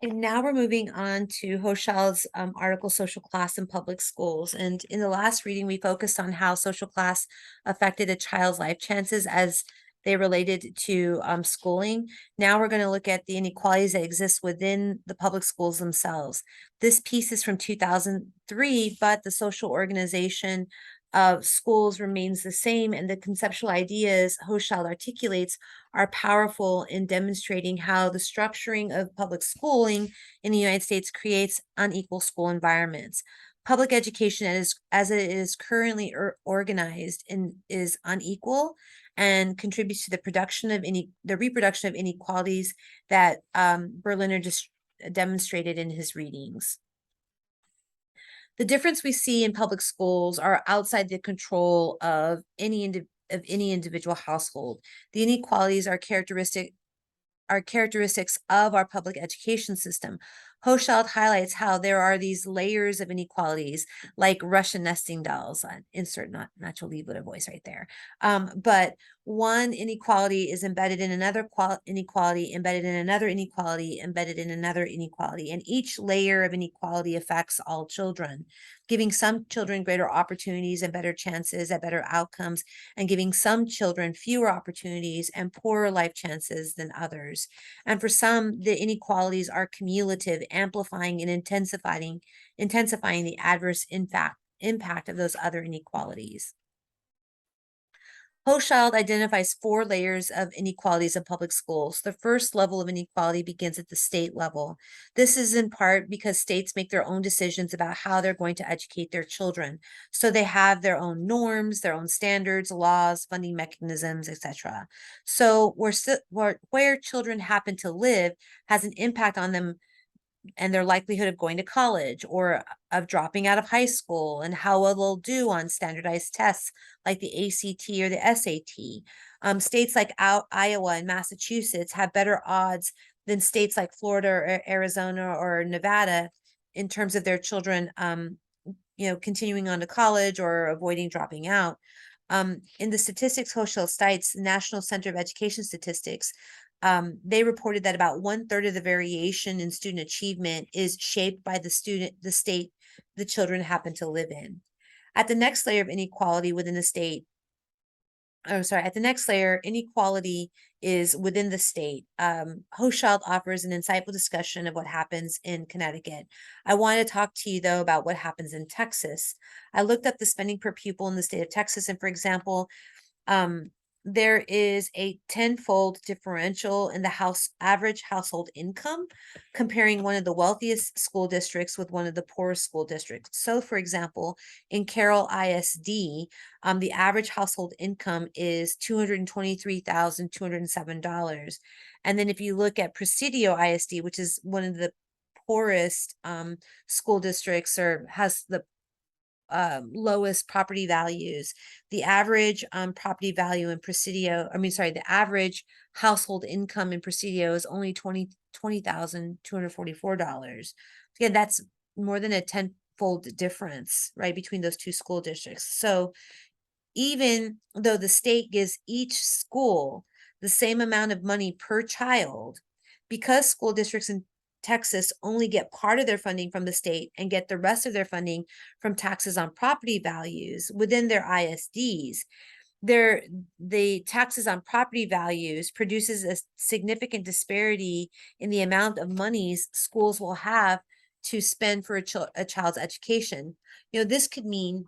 And now we're moving on to Hoschild's article, Social Class in Public Schools. And in the last reading, we focused on how social class affected a child's life chances as they related to schooling. Now we're going to look at the inequalities that exist within the public schools themselves. This piece is from 2003, but the social organization of schools remains the same, and the conceptual ideas Hoschild articulates are powerful in demonstrating how the structuring of public schooling in the United States creates unequal school environments. Public education as it is currently organized and is unequal and contributes to the reproduction of inequalities that Berliner just demonstrated in his readings. The difference we see in public schools are outside the control of any individual household. The inequalities are characteristics of our public education system. Hoschild highlights how there are these layers of inequalities, like Russian nesting dolls. Insert not natural leave with a voice right there. But one inequality is embedded in another inequality, embedded in another inequality, embedded in another inequality, and each layer of inequality affects all children, giving some children greater opportunities and better chances at better outcomes, and giving some children fewer opportunities and poorer life chances than others. And for some, the inequalities are cumulative, amplifying and intensifying the adverse impact of those other inequalities. Hoschild identifies four layers of inequalities in public schools. The first level of inequality begins at the state level. This is in part because states make their own decisions about how they're going to educate their children. So they have their own norms, their own standards, laws, funding mechanisms, etc. So where children happen to live has an impact on them and their likelihood of going to college or of dropping out of high school, and how well they'll do on standardized tests like the ACT or the SAT. States like Iowa and Massachusetts have better odds than states like Florida or Arizona or Nevada in terms of their children, continuing on to college or avoiding dropping out. In the statistics Hoschild cites, the National Center of Education Statistics, they reported that about 1/3 of the variation in student achievement is shaped by the state the children happen to live in. At the next layer of inequality within the state, at the next layer, inequality is within the state. Hoschild offers an insightful discussion of what happens in Connecticut. I want to talk to you, though, about what happens in Texas. I looked up the spending per pupil in the state of Texas, and for example, um, there is a tenfold differential in the average household income comparing one of the wealthiest school districts with one of the poorest school districts. So, for example, in Carroll ISD, the average household income is $223,207. And then if you look at Presidio ISD, which is one of the poorest school districts or has the lowest property values. The average property value in the average household income in Presidio is only $20,244. Again, that's more than a tenfold difference, right, between those two school districts. So even though the state gives each school the same amount of money per child, because school districts in Texas only get part of their funding from the state and get the rest of their funding from taxes on property values within their ISDs, the taxes on property values produces a significant disparity in the amount of monies schools will have to spend for a child's education. This could mean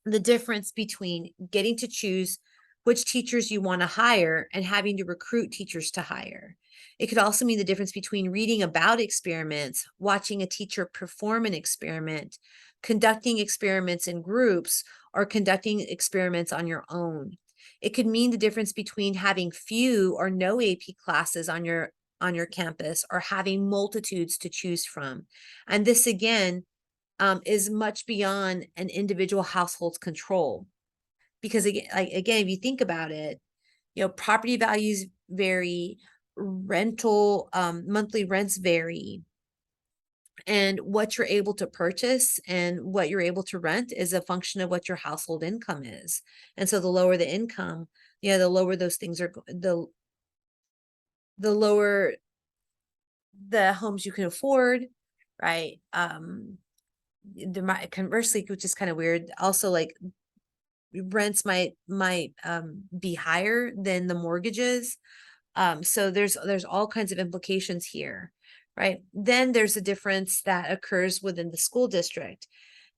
the difference between getting to choose which teachers you want to hire and having to recruit teachers to hire. It could also mean the difference between reading about experiments, watching a teacher perform an experiment, conducting experiments in groups, or conducting experiments on your own. It could mean the difference between having few or no AP classes on your campus or having multitudes to choose from. And this again is much beyond an individual household's control. Because again, if you think about it, property values vary, monthly rents vary, and what you're able to purchase and what you're able to rent is a function of what your household income is. And so the lower the income, the lower those things are, the lower the homes you can afford, right? There might, conversely, which is kind of weird, also like rents might be higher than the mortgages. So there's all kinds of implications here, right? Then there's a difference that occurs within the school district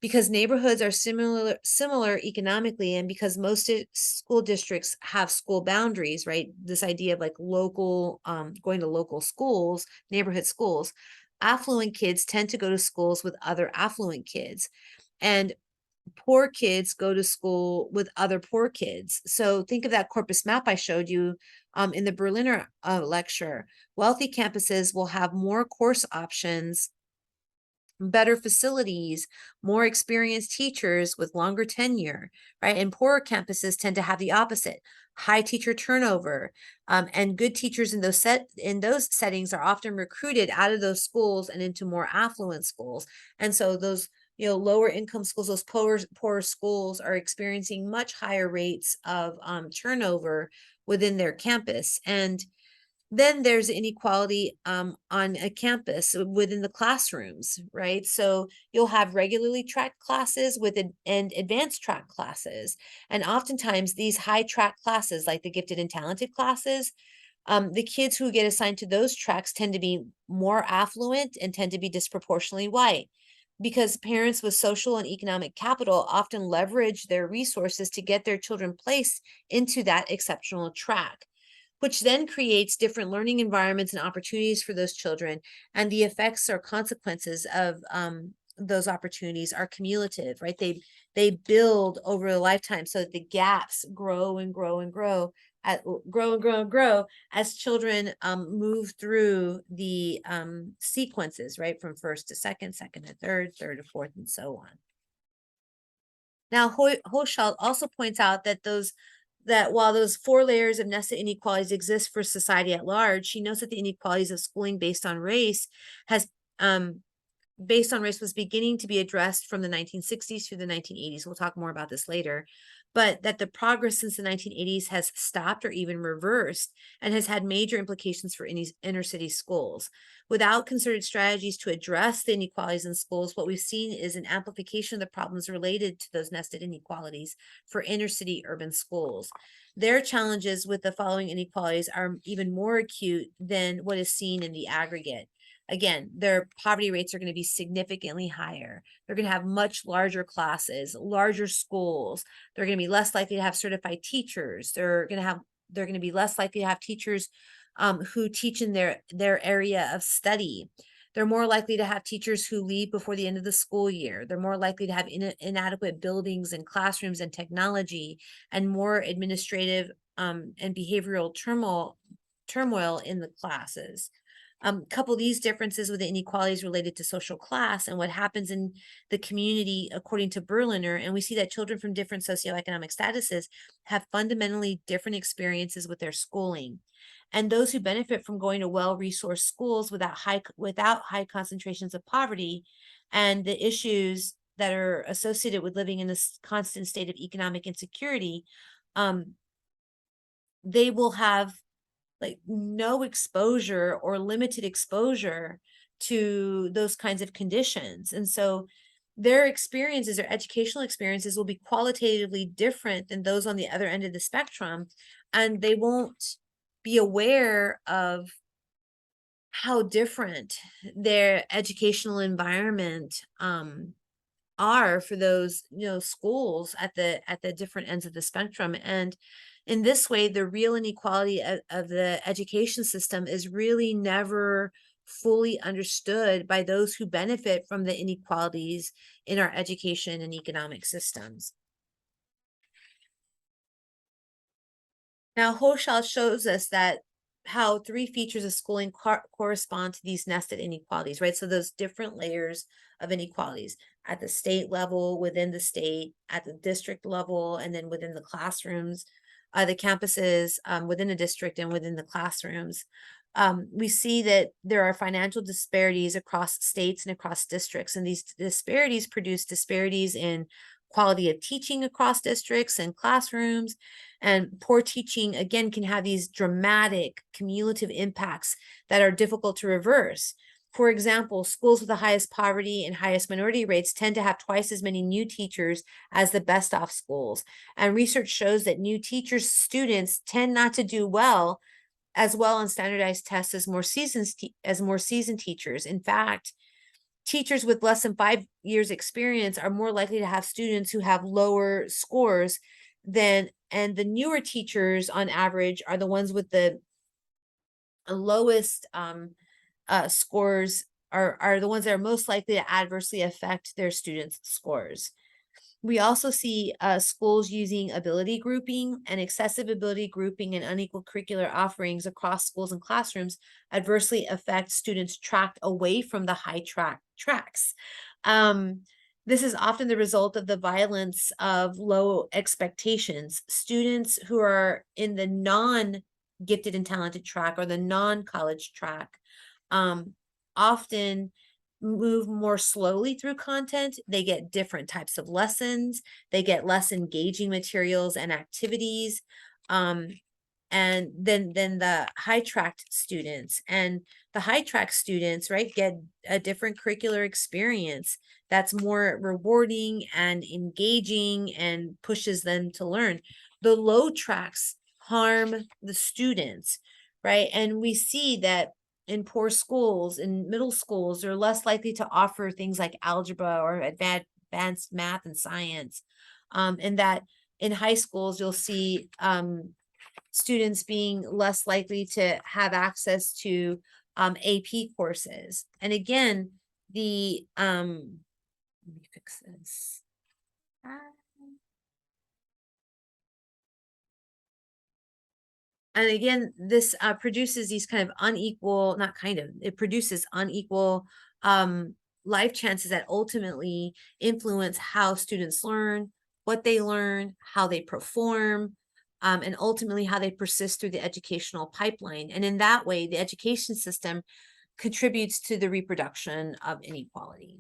because neighborhoods are similar economically, and because most school districts have school boundaries, right? This idea of like local going to local schools, neighborhood schools, affluent kids tend to go to schools with other affluent kids. And poor kids go to school with other poor kids. So think of that corpus map I showed you in the Berliner lecture. Wealthy campuses will have more course options, better facilities, more experienced teachers with longer tenure, right? And poorer campuses tend to have the opposite, high teacher turnover, and good teachers in those settings are often recruited out of those schools and into more affluent schools. And so those lower income schools, those poorer schools are experiencing much higher rates of turnover within their campus. And then there's inequality on a campus within the classrooms, right? So you'll have regularly tracked classes and advanced track classes. And oftentimes these high track classes, like the gifted and talented classes, the kids who get assigned to those tracks tend to be more affluent and tend to be disproportionately white because parents with social and economic capital often leverage their resources to get their children placed into that exceptional track, which then creates different learning environments and opportunities for those children. And the effects or consequences of those opportunities are cumulative, right? They build over a lifetime so that the gaps grow and grow and grow, grow and grow and grow as children move through the sequences, right? From first to second, second to third, third to fourth, and so on. Now, Hoschild also points out that while those four layers of nested inequalities exist for society at large, she notes that the inequalities of schooling based on race um, was beginning to be addressed from the 1960s through the 1980s. We'll talk more about this later, but that the progress since the 1980s has stopped or even reversed and has had major implications for inner city schools. Without concerted strategies to address the inequalities in schools, what we've seen is an amplification of the problems related to those nested inequalities for inner city urban schools. Their challenges with the following inequalities are even more acute than what is seen in the aggregate. Again, their poverty rates are going to be significantly higher. They're going to have much larger classes, larger schools. They're going to be less likely to have certified teachers. They're going to be less likely to have teachers who teach in their area of study. They're more likely to have teachers who leave before the end of the school year. They're more likely to have inadequate buildings and classrooms and technology and more administrative and behavioral turmoil in the classes. Couple these differences with the inequalities related to social class and what happens in the community according to Berliner, and we see that children from different socioeconomic statuses have fundamentally different experiences with their schooling. And those who benefit from going to well-resourced schools without high concentrations of poverty and the issues that are associated with living in this constant state of economic insecurity, they will have like no exposure or limited exposure to those kinds of conditions. And so their experiences, their educational experiences will be qualitatively different than those on the other end of the spectrum. And they won't be aware of how different their educational environment are for those schools at the different ends of the spectrum. And in this way, the real inequality of the education system is really never fully understood by those who benefit from the inequalities in our education and economic systems. Now, Hoschild shows us that how three features of schooling correspond to these nested inequalities, right? So those different layers of inequalities at the state level, within the state, at the district level, and then within the classrooms, the campuses within the district and within the classrooms. We see that there are financial disparities across states and across districts, and these disparities produce disparities in quality of teaching across districts and classrooms. And poor teaching, again, can have these dramatic cumulative impacts that are difficult to reverse. For example, schools with the highest poverty and highest minority rates tend to have twice as many new teachers as the best off schools. And research shows that new teachers, students tend not to do as well on standardized tests as more seasoned teachers. In fact, teachers with less than 5 years experience are more likely to have students who have lower scores and the newer teachers on average are the ones with the lowest scores are the ones that are most likely to adversely affect their students' scores. We also see schools using ability grouping and excessive ability grouping and unequal curricular offerings across schools and classrooms adversely affect students tracked away from the high tracks. This is often the result of the violence of low expectations. Students who are in the non-gifted and talented track or the non-college track often move more slowly through content. They get different types of lessons. They get less engaging materials and activities. And then the high tracked students and the high track students, right, get a different curricular experience that's more rewarding and engaging and pushes them to learn. The low tracks harm the students, right? And we see that in poor schools, in middle schools, they're less likely to offer things like algebra or advanced math and science. And that in high schools, you'll see students being less likely to have access to AP courses. And again, let me fix this. And again, this produces these kind of unequal, not kind of, it produces unequal life chances that ultimately influence how students learn, what they learn, how they perform, and ultimately how they persist through the educational pipeline. And in that way, the education system contributes to the reproduction of inequality.